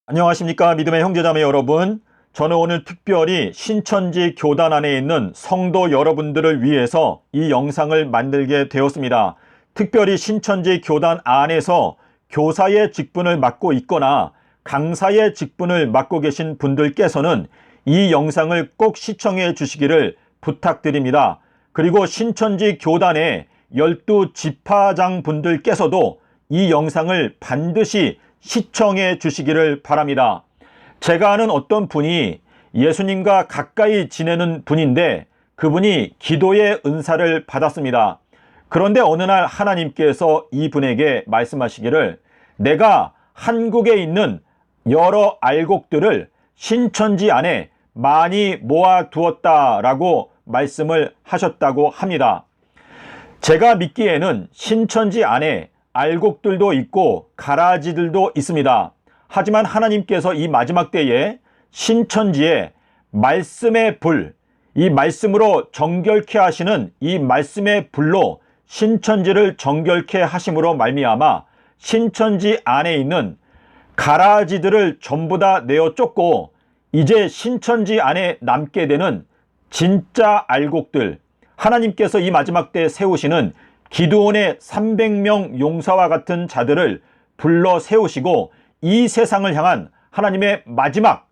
안녕하십니까 믿음의 형제자매 여러분. 저는 오늘 특별히 신천지 교단 안에 있는 성도 여러분들을 위해서 이 영상을 만들게 되었습니다. 특별히 신천지 교단 안에서 교사의 직분을 맡고 있거나 강사의 직분을 맡고 계신 분들께서는 이 영상을 꼭 시청해 주시기를 부탁드립니다. 그리고 신천지 교단의 12지파장 분들께서도 이 영상을 반드시 시청해 주시기를 바랍니다. 제가 아는 어떤 분이 예수님과 가까이 지내는 분인데 그분이 기도의 은사를 받았습니다. 그런데 어느 날 하나님께서 이분에게 말씀하시기를 내가 한국에 있는 여러 알곡들을 신천지 안에 많이 모아두었다라고 말씀을 하셨다고 합니다. 제가 믿기에는 신천지 안에 알곡들도 있고 가라지들도 있습니다. 하지만 하나님께서 이 마지막 때에 신천지에 말씀의 불, 이 말씀으로 정결케 하시는 이 말씀의 불로 신천지를 정결케 하심으로 말미암아 신천지 안에 있는 가라지들을 전부 다 내어 쫓고 이제 신천지 안에 남게 되는 진짜 알곡들, 하나님께서 이 마지막 때에 세우시는 기드온의 300명 용사와 같은 자들을 불러 세우시고 이 세상을 향한 하나님의 마지막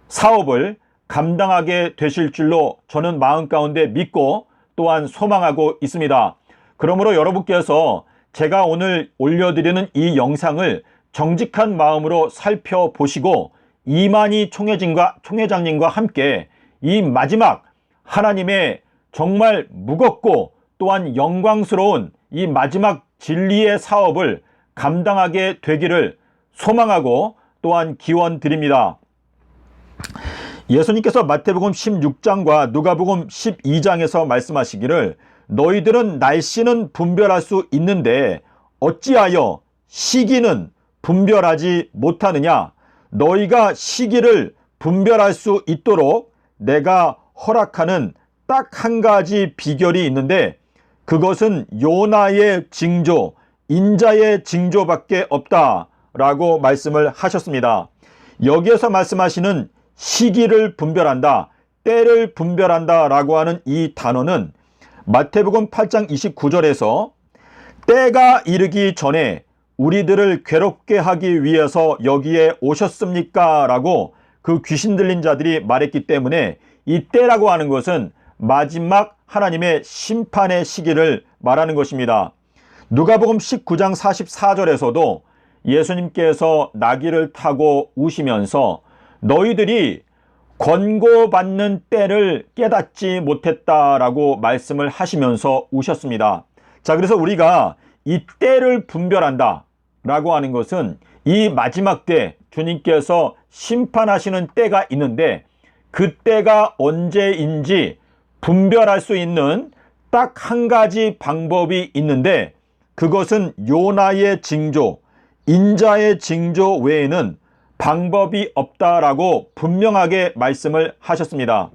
사업을 감당하게 되실 줄로 저는 마음 가운데 믿고 또한 소망하고 있습니다. 그러므로 여러분께서 제가 오늘 올려드리는 이 영상을 정직한 마음으로 살펴보시고 이만희 총회장님과 함께 이 마지막 하나님의 정말 무겁고 또한 영광스러운 이 마지막 진리의 사업을 감당하게 되기를 소망하고 또한 기원 드립니다. 예수님께서 마태복음 16장과 누가복음 12장에서 말씀하시기를 너희들은 날씨는 분별할 수 있는데 어찌하여 시기는 분별하지 못하느냐? 너희가 시기를 분별할 수 있도록 내가 허락하는 딱 한 가지 비결이 있는데 그것은 요나의 징조, 인자의 징조밖에 없다라고 말씀을 하셨습니다. 여기에서 말씀하시는 시기를 분별한다, 때를 분별한다 라고 하는 이 단어는 마태복음 8장 29절에서 때가 이르기 전에 우리들을 괴롭게 하기 위해서 여기에 오셨습니까? 라고 그 귀신 들린 자들이 말했기 때문에 이 때라고 하는 것은 마지막 하나님의 심판의 시기를 말하는 것입니다. 누가복음 19장 44절에서도 예수님께서 나귀를 타고 우시면서 너희들이 권고받는 때를 깨닫지 못했다라고 말씀을 하시면서 우셨습니다. 자, 그래서 우리가 이 때를 분별한다 라고 하는 것은 이 마지막 때 주님께서 심판하시는 때가 있는데 그 때가 언제인지 분별할 수 있는 딱 한 가지 방법이 있는데 그것은 요나의 징조, 인자의 징조 외에는 방법이 없다라고 분명하게 말씀을 하셨습니다.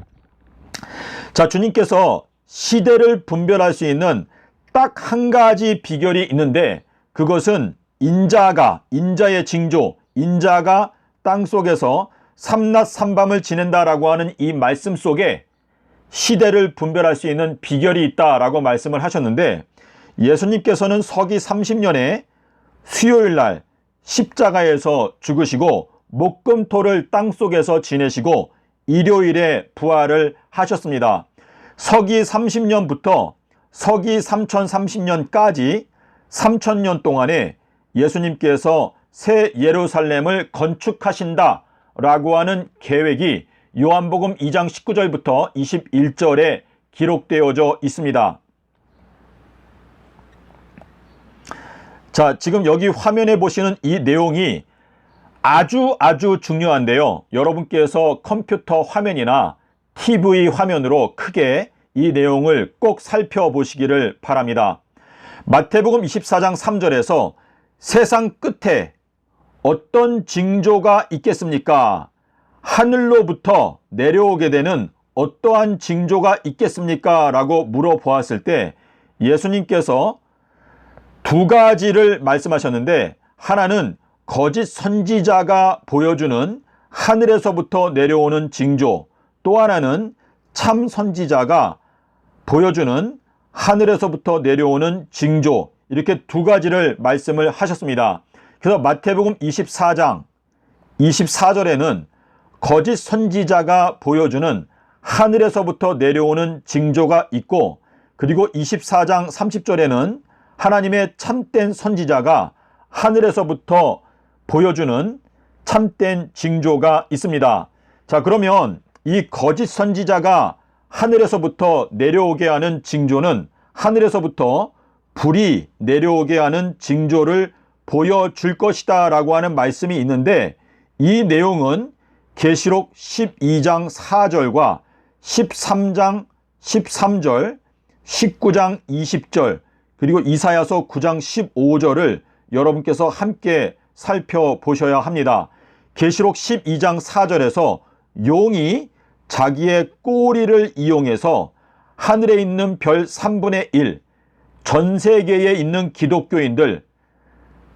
자, 주님께서 시대를 분별할 수 있는 딱 한 가지 비결이 있는데 그것은 인자의 징조, 인자가 땅속에서 삼낮 삼밤을 지낸다라고 하는 이 말씀 속에 시대를 분별할 수 있는 비결이 있다라고 말씀을 하셨는데 예수님께서는 서기 30년에 수요일 날 십자가에서 죽으시고 목금토를 땅속에서 지내시고 일요일에 부활을 하셨습니다. 서기 30년부터 서기 3030년까지 3000년 동안에 예수님께서 새 예루살렘을 건축하신다라고 하는 계획이 요한복음 2장 19절부터 21절에 기록되어져 있습니다. 자, 지금 여기 화면에 보시는 이 내용이 아주 중요한데요. 여러분께서 컴퓨터 화면이나 TV 화면으로 크게 이 내용을 꼭 살펴보시기를 바랍니다. 마태복음 24장 3절에서 세상 끝에 어떤 징조가 있겠습니까? 하늘로부터 내려오게 되는 어떠한 징조가 있겠습니까? 라고 물어보았을 때 예수님께서 두 가지를 말씀하셨는데 하나는 거짓 선지자가 보여주는 하늘에서부터 내려오는 징조, 또 하나는 참 선지자가 보여주는 하늘에서부터 내려오는 징조, 이렇게 두 가지를 말씀을 하셨습니다. 그래서 마태복음 24장 24절에는 거짓 선지자가 보여주는 하늘에서부터 내려오는 징조가 있고, 그리고 24장 30절에는 하나님의 참된 선지자가 하늘에서부터 보여주는 참된 징조가 있습니다. 자, 그러면 이 거짓 선지자가 하늘에서부터 내려오게 하는 징조는 하늘에서부터 불이 내려오게 하는 징조를 보여줄 것이다 라고 하는 말씀이 있는데, 이 내용은 계시록 12장 4절과 13장 13절, 19장 20절, 그리고 이사야서 9장 15절을 여러분께서 함께 살펴보셔야 합니다. 계시록 12장 4절에서 용이 자기의 꼬리를 이용해서 하늘에 있는 별 3분의 1, 전 세계에 있는 기독교인들,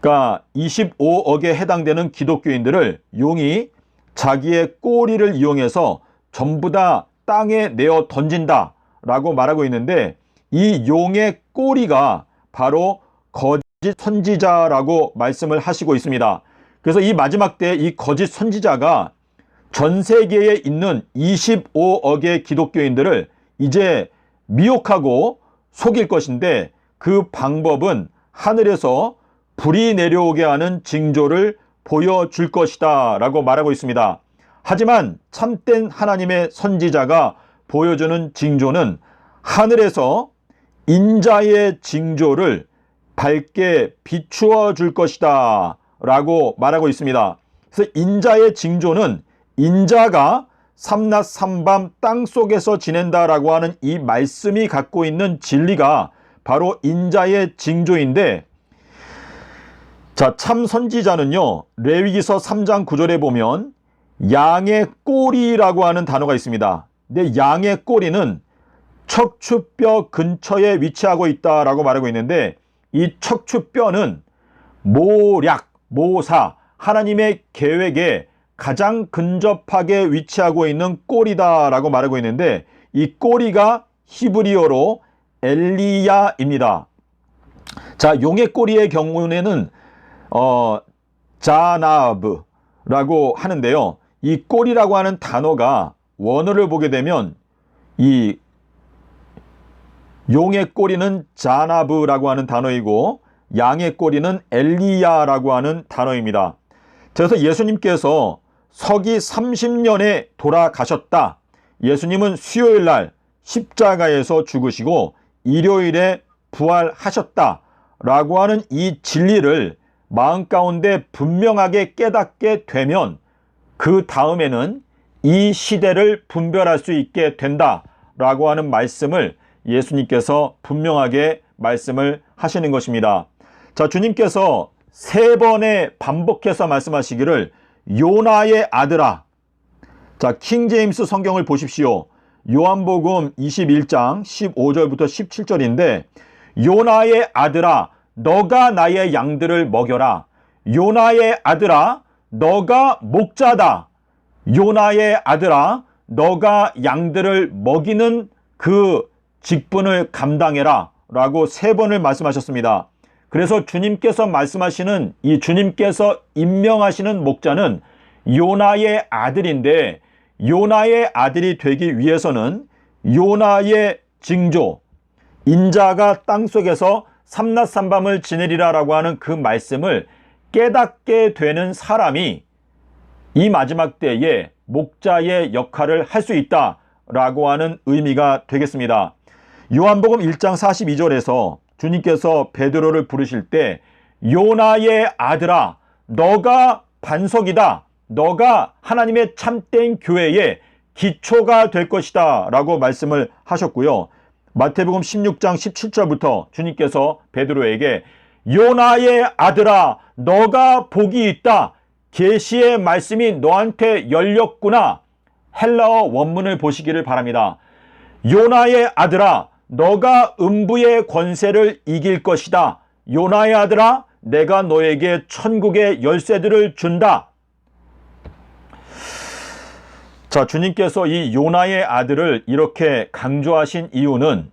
그러니까 25억에 해당되는 기독교인들을 용이 자기의 꼬리를 이용해서 전부 다 땅에 내어 던진다 라고 말하고 있는데, 이 용의 꼬리가 바로 거짓 선지자라고 말씀을 하시고 있습니다. 그래서 이 마지막 때 이 거짓 선지자가 전 세계에 있는 25억의 기독교인들을 이제 미혹하고 속일 것인데, 그 방법은 하늘에서 불이 내려오게 하는 징조를 보여줄 것이다 라고 말하고 있습니다. 하지만 참된 하나님의 선지자가 보여주는 징조는 하늘에서 인자의 징조를 밝게 비추어 줄 것이다 라고 말하고 있습니다. 그래서 인자의 징조는 인자가 삼낮 삼밤 땅속에서 지낸다라고 하는 이 말씀이 갖고 있는 진리가 바로 인자의 징조인데, 자, 참 선지자는요, 레위기서 3장 9절에 보면 양의 꼬리라고 하는 단어가 있습니다. 근데 양의 꼬리는 척추뼈 근처에 위치하고 있다라고 말하고 있는데, 이 척추뼈는 모략, 모사, 하나님의 계획에 가장 근접하게 위치하고 있는 꼬리다라고 말하고 있는데, 이 꼬리가 히브리어로 엘리야입니다. 자, 용의 꼬리의 경우에는 자나브라고 하는데요. 이 꼬리라고 하는 단어가 원어를 보게 되면 이 용의 꼬리는 자나브라고 하는 단어이고, 양의 꼬리는 엘리야라고 하는 단어입니다. 그래서 예수님께서 서기 30년에 돌아가셨다. 예수님은 수요일 날 십자가에서 죽으시고 일요일에 부활하셨다 라고 하는 이 진리를 마음 가운데 분명하게 깨닫게 되면, 그 다음에는 이 시대를 분별할 수 있게 된다 라고 하는 말씀을 예수님께서 분명하게 말씀을 하시는 것입니다. 자, 주님께서 3번에 반복해서 말씀하시기를 요나의 아들아. 자, 킹제임스 성경을 보십시오. 요한복음 21장 15절부터 17절인데, 요나의 아들아 너가 나의 양들을 먹여라. 요나의 아들아 너가 목자다. 요나의 아들아 너가 양들을 먹이는 그 직분을 감당해라 라고 3번을 말씀하셨습니다. 그래서 주님께서 말씀하시는, 이 주님께서 임명하시는 목자는 요나의 아들인데, 요나의 아들이 되기 위해서는 요나의 징조, 인자가 땅속에서 삼낮 삼밤을 지내리라 라고 하는 그 말씀을 깨닫게 되는 사람이 이 마지막 때에 목자의 역할을 할 수 있다 라고 하는 의미가 되겠습니다. 요한복음 1장 42절에서 주님께서 베드로를 부르실 때 요나의 아들아 너가 반석이다. 너가 하나님의 참된 교회의 기초가 될 것이다 라고 말씀을 하셨고요. 마태복음 16장 17절부터 주님께서 베드로에게 요나의 아들아 너가 복이 있다. 계시의 말씀이 너한테 열렸구나. 헬라어 원문을 보시기를 바랍니다. 요나의 아들아 너가 음부의 권세를 이길 것이다. 요나의 아들아 내가 너에게 천국의 열쇠들을 준다. 자, 주님께서 이 요나의 아들을 이렇게 강조하신 이유는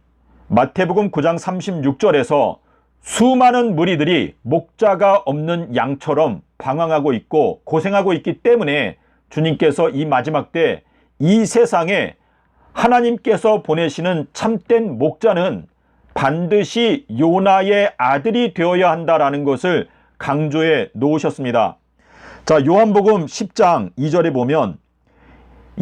마태복음 9장 36절에서 수많은 무리들이 목자가 없는 양처럼 방황하고 있고 고생하고 있기 때문에 주님께서 이 마지막 때 이 세상에 하나님께서 보내시는 참된 목자는 반드시 요나의 아들이 되어야 한다라는 것을 강조해 놓으셨습니다. 자, 요한복음 10장 2절에 보면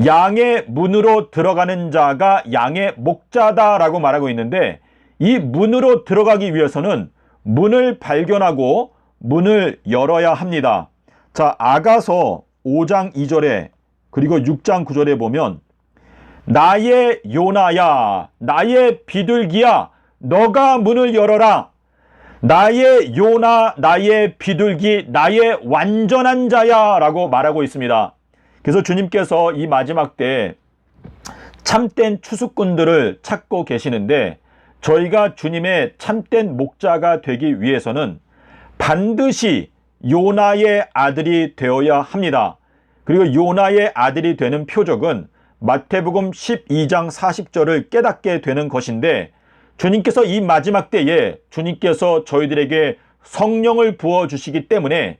양의 문으로 들어가는 자가 양의 목자다라고 말하고 있는데, 이 문으로 들어가기 위해서는 문을 발견하고 문을 열어야 합니다. 자, 아가서 5장 2절에 그리고 6장 9절에 보면 나의 요나야, 나의 비둘기야, 너가 문을 열어라. 나의 요나, 나의 비둘기, 나의 완전한 자야 라고 말하고 있습니다. 그래서 주님께서 이 마지막 때 참된 추수꾼들을 찾고 계시는데, 저희가 주님의 참된 목자가 되기 위해서는 반드시 요나의 아들이 되어야 합니다. 그리고 요나의 아들이 되는 표적은 마태복음 12장 40절을 깨닫게 되는 것인데, 주님께서 이 마지막 때에 주님께서 저희들에게 성령을 부어주시기 때문에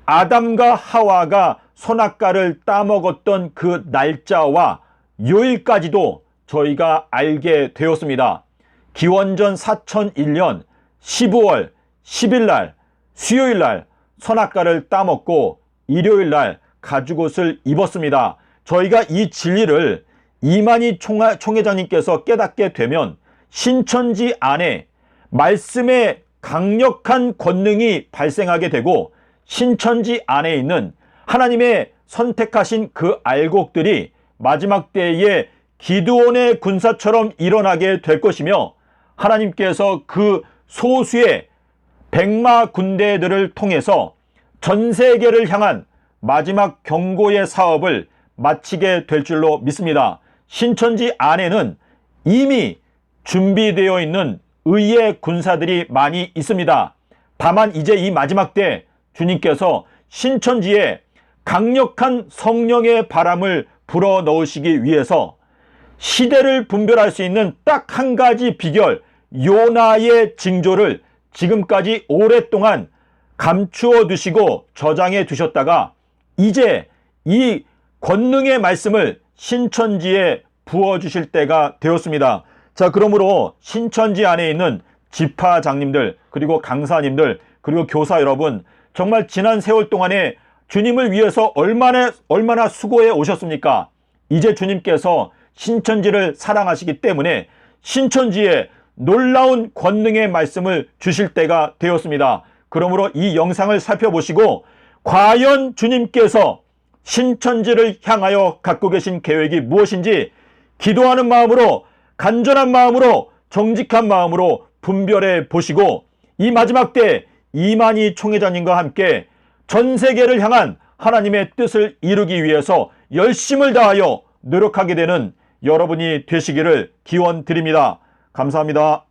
아담과 하와가 선악과를 따먹었던 그 날짜와 요일까지도 저희가 알게 되었습니다. 기원전 4001년 12월 10일 날 수요일 날 선악과를 따먹고 일요일 날 가죽옷을 입었습니다. 저희가 이 진리를 이만희 총회장님께서 깨닫게 되면 신천지 안에 말씀의 강력한 권능이 발생하게 되고, 신천지 안에 있는 하나님의 선택하신 그 알곡들이 마지막 때에 기드온의 군사처럼 일어나게 될 것이며, 하나님께서 그 소수의 백마 군대들을 통해서 전 세계를 향한 마지막 경고의 사업을 마치게 될 줄로 믿습니다. 신천지 안에는 이미 준비되어 있는 의의 군사들이 많이 있습니다. 다만 이제 이 마지막 때 주님께서 신천지에 강력한 성령의 바람을 불어 넣으시기 위해서 시대를 분별할 수 있는 딱 한 가지 비결, 요나의 징조를 지금까지 오랫동안 감추어 두시고 저장해 두셨다가 이제 이 권능의 말씀을 신천지에 부어주실 때가 되었습니다. 자, 그러므로 신천지 안에 있는 지파장님들, 그리고 강사님들, 그리고 교사 여러분, 정말 지난 세월 동안에 주님을 위해서 얼마나 수고해 오셨습니까? 이제 주님께서 신천지를 사랑하시기 때문에 신천지에 놀라운 권능의 말씀을 주실 때가 되었습니다. 그러므로 이 영상을 살펴보시고 과연 주님께서 신천지를 향하여 갖고 계신 계획이 무엇인지 기도하는 마음으로, 간절한 마음으로, 정직한 마음으로 분별해 보시고, 이 마지막 때 이만희 총회장님과 함께 전 세계를 향한 하나님의 뜻을 이루기 위해서 열심을 다하여 노력하게 되는 여러분이 되시기를 기원드립니다. 감사합니다.